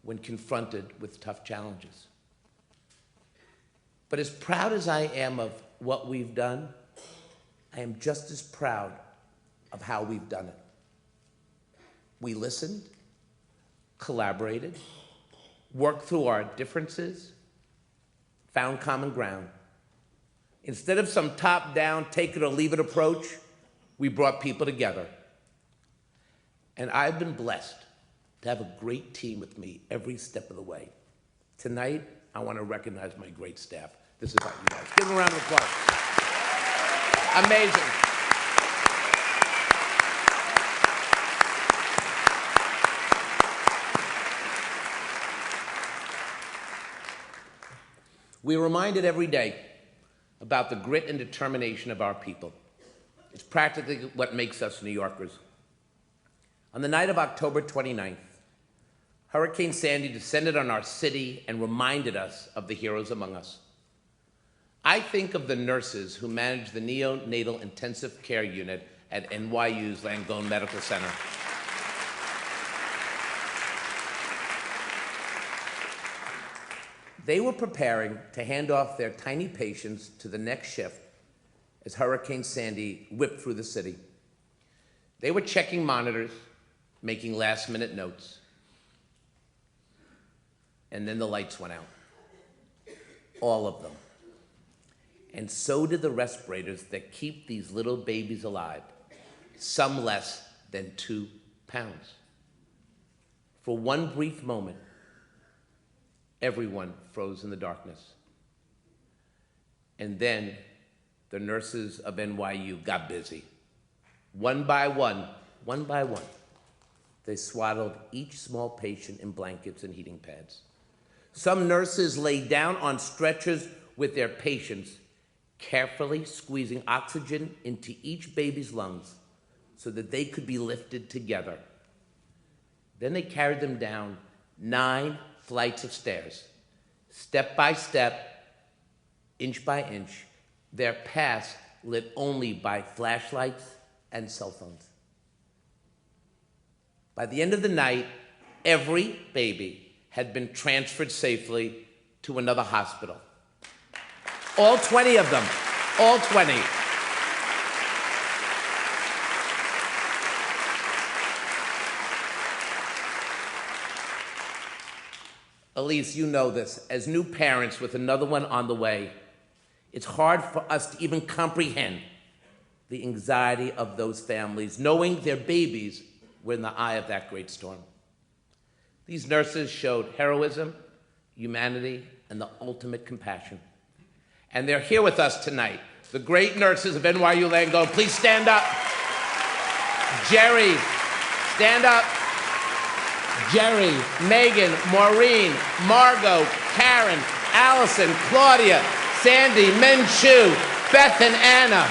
when confronted with tough challenges. But as proud as I am of what we've done, I am just as proud of how we've done it. We listened, collaborated, worked through our differences, found common ground. Instead of some top-down, take-it-or-leave-it approach, we brought people together. And I've been blessed to have a great team with me every step of the way. Tonight, I want to recognize my great staff. This is about you guys. Give them a round of applause. Amazing. We are reminded every day about the grit and determination of our people. It's practically what makes us New Yorkers. On the night of October 29th, Hurricane Sandy descended on our city and reminded us of the heroes among us. I think of the nurses who manage the neonatal intensive care unit at NYU's Langone Medical Center. They were preparing to hand off their tiny patients to the next shift as Hurricane Sandy whipped through the city. They were checking monitors, making last-minute notes, and then the lights went out. All of them. And so did the respirators that keep these little babies alive, some less than 2 pounds. For one brief moment, everyone froze in the darkness. And then the nurses of NYU got busy. One by one, they swaddled each small patient in blankets and heating pads. Some nurses lay down on stretchers with their patients, carefully squeezing oxygen into each baby's lungs so that they could be lifted together. Then they carried them down 9 flights of stairs, step by step, inch by inch, their paths lit only by flashlights and cell phones. By the end of the night, every baby had been transferred safely to another hospital. All 20 of them, all 20. Elise, you know this. As new parents with another one on the way, it's hard for us to even comprehend the anxiety of those families, knowing their babies were in the eye of that great storm. These nurses showed heroism, humanity, and the ultimate compassion. And they're here with us tonight. The great nurses of NYU Langone, please stand up. Jerry, stand up. Jerry, Megan, Maureen, Margot, Karen, Allison, Claudia, Sandy, Menchu, Beth and Anna.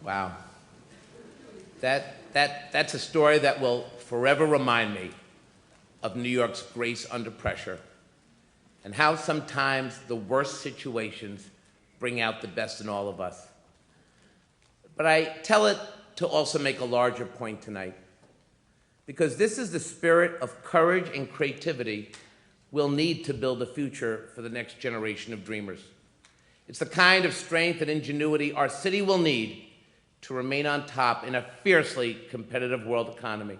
Wow. That's a story that will forever remind me of New York's grace under pressure and how sometimes the worst situations bring out the best in all of us. But I tell it to also make a larger point tonight, because this is the spirit of courage and creativity we'll need to build a future for the next generation of dreamers. It's the kind of strength and ingenuity our city will need to remain on top in a fiercely competitive world economy.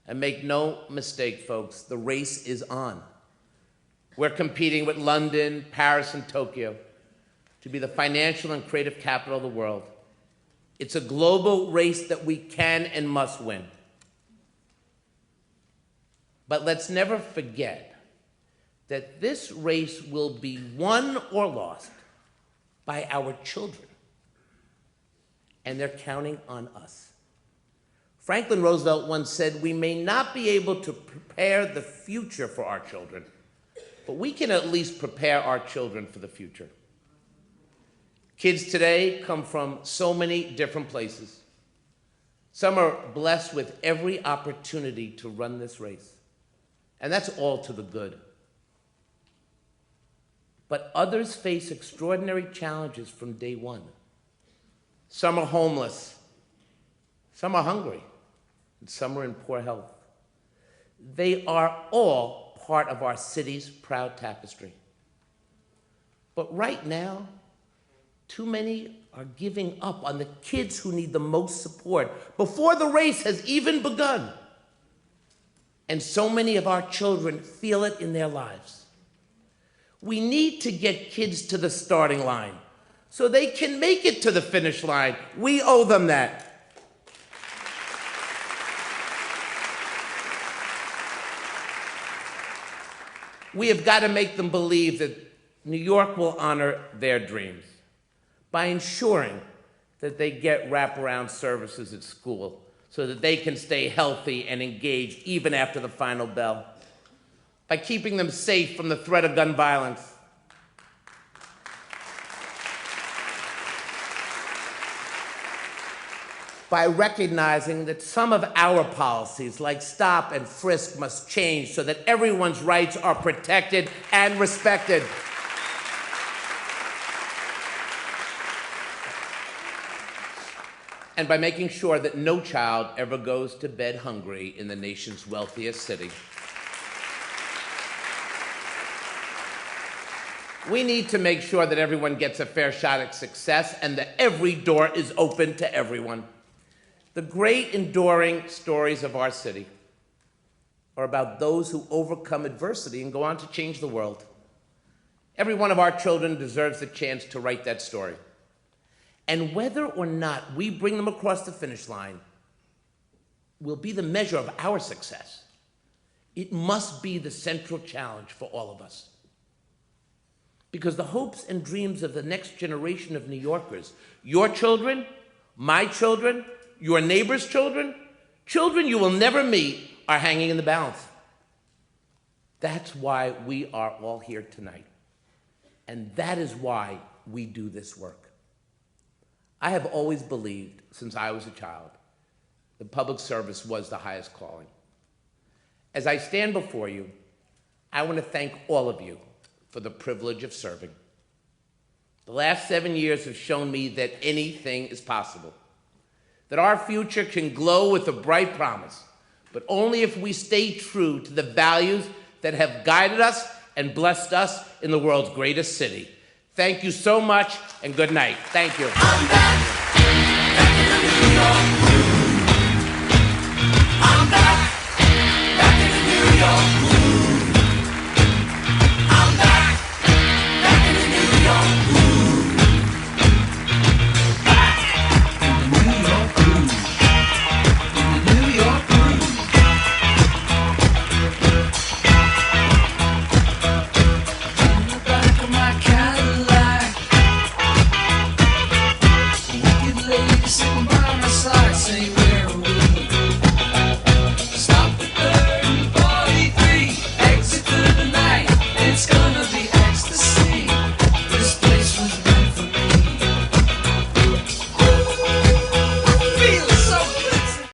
And make no mistake, folks, the race is on. We're competing with London, Paris, and Tokyo to be the financial and creative capital of the world. It's a global race that we can and must win. But let's never forget that this race will be won or lost by our children. And they're counting on us. Franklin Roosevelt once said, "We may not be able to prepare the future for our children, but we can at least prepare our children for the future." Kids today come from so many different places. Some are blessed with every opportunity to run this race, and that's all to the good. But others face extraordinary challenges from day one. Some are homeless, some are hungry, and some are in poor health. They are all part of our city's proud tapestry. But right now, too many are giving up on the kids who need the most support before the race has even begun. And so many of our children feel it in their lives. We need to get kids to the starting line so they can make it to the finish line. We owe them that. We have got to make them believe that New York will honor their dreams by ensuring that they get wraparound services at school so that they can stay healthy and engaged even after the final bell, by keeping them safe from the threat of gun violence, by recognizing that some of our policies, like stop and frisk, must change so that everyone's rights are protected and respected. And by making sure that no child ever goes to bed hungry in the nation's wealthiest city. We need to make sure that everyone gets a fair shot at success and that every door is open to everyone. The great enduring stories of our city are about those who overcome adversity and go on to change the world. Every one of our children deserves the chance to write that story. And whether or not we bring them across the finish line will be the measure of our success. It must be the central challenge for all of us. Because the hopes and dreams of the next generation of New Yorkers, your children, my children, your neighbor's children, children you will never meet, are hanging in the balance. That's why we are all here tonight. And that is why we do this work. I have always believed, since I was a child, that public service was the highest calling. As I stand before you, I want to thank all of you for the privilege of serving. The last 7 years have shown me that anything is possible, that our future can glow with a bright promise, but only if we stay true to the values that have guided us and blessed us in the world's greatest city. Thank you so much, and good night. Thank you.